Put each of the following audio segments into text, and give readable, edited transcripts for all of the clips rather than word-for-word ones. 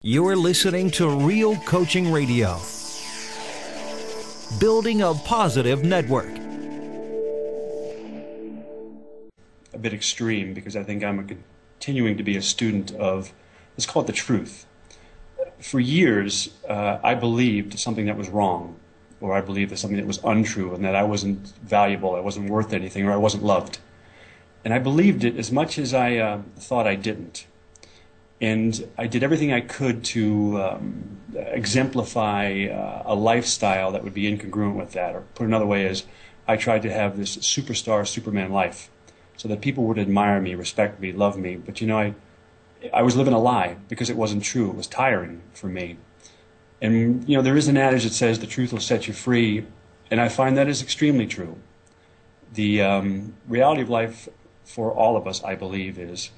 You're listening to Real Coaching Radio, building a positive network. A bit extreme because I think I'm continuing to be a student of, let's call it the truth. For years, I believed something that was wrong, or I believed that something that was untrue, and that I wasn't valuable, I wasn't worth anything, or I wasn't loved. And I believed it as much as I thought I didn't. And I did everything I could to exemplify a lifestyle that would be incongruent with that. Or put another way is, I tried to have this superstar Superman life so that people would admire me, respect me, love me. But you know, I was living a lie because it wasn't true. It was tiring for me. And you know, there is an adage that says the truth will set you free, and I find that is extremely true. The reality of life for all of us, I believe, is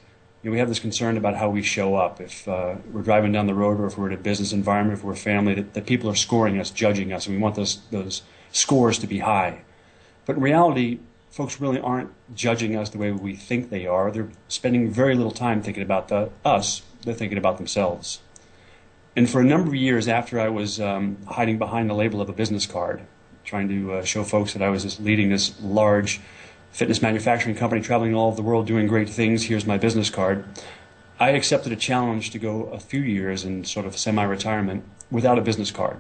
we have this concern about how we show up. If we're driving down the road, or if we're in a business environment, if we're a family, that people are scoring us, judging us, and we want those scores to be high. But in reality, folks really aren't judging us the way we think they are. They're spending very little time thinking about us. They're thinking about themselves. And for a number of years after I was hiding behind the label of a business card, trying to show folks that I was just leading this large fitness manufacturing company, traveling all over the world, doing great things, here's my business card, I accepted a challenge to go a few years in sort of semi-retirement without a business card.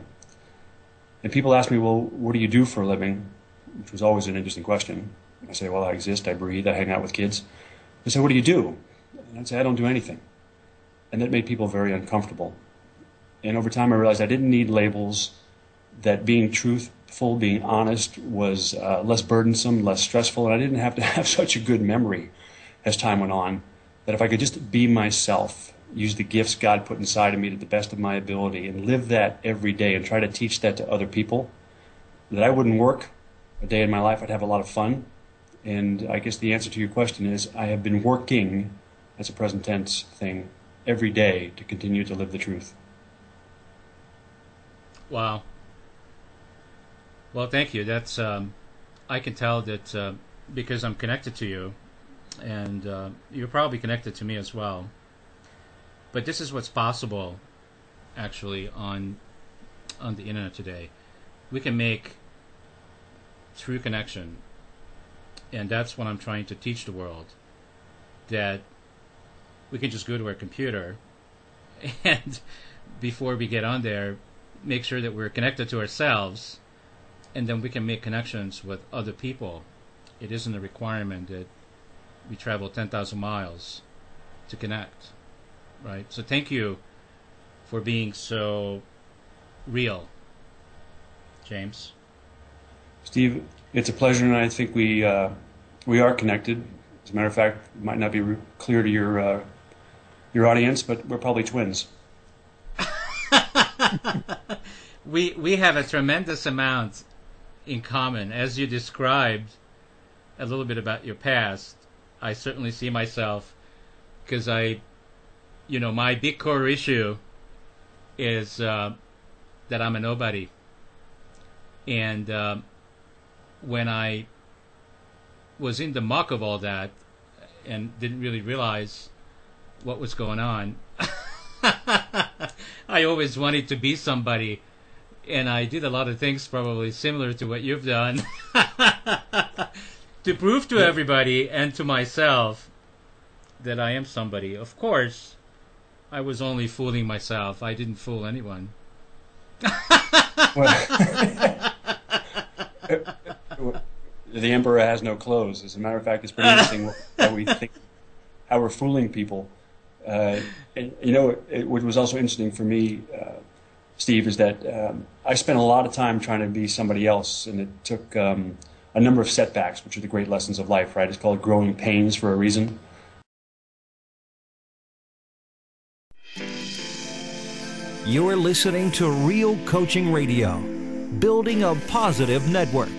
And people ask me, well, what do you do for a living? Which was always an interesting question. I say, well, I exist, I breathe, I hang out with kids. They say, what do you do? And I'd say, I don't do anything. And that made people very uncomfortable. And over time I realized I didn't need labels, that being truthful, being honest was less burdensome, less stressful, and I didn't have to have such a good memory as time went on, that if I could just be myself, use the gifts God put inside of me to the best of my ability, and live that every day and try to teach that to other people, that I wouldn't work a day in my life, I'd have a lot of fun. And I guess the answer to your question is, I have been working, as a present tense thing, every day to continue to live the truth. Wow. Well, thank you. That's I can tell that because I'm connected to you, and you're probably connected to me as well. But this is what's possible, actually, on the internet today. We can make true connection, and that's what I'm trying to teach the world. That we can just go to our computer, and before we get on there, make sure that we're connected to ourselves, and then we can make connections with other people. It isn't a requirement that we travel 10,000 miles to connect, right? So thank you for being so real, James. Steve, it's a pleasure, and I think we are connected. As a matter of fact, it might not be clear to your audience, but we're probably twins. We have a tremendous amount in common. As you described a little bit about your past, I certainly see myself, because my big core issue is that I'm a nobody. And when I was in the muck of all that and didn't really realize what was going on, I always wanted to be somebody. And I did a lot of things probably similar to what you've done to prove to everybody and to myself that I am somebody. Of course, I was only fooling myself. I didn't fool anyone. Well, the emperor has no clothes. As a matter of fact, it's pretty interesting how we think, how we're fooling people. And what was also interesting for me, Steve, is that I spent a lot of time trying to be somebody else, and it took a number of setbacks, which are the great lessons of life, right? It's called growing pains for a reason. You're listening to Real Coaching Radio, building a positive network.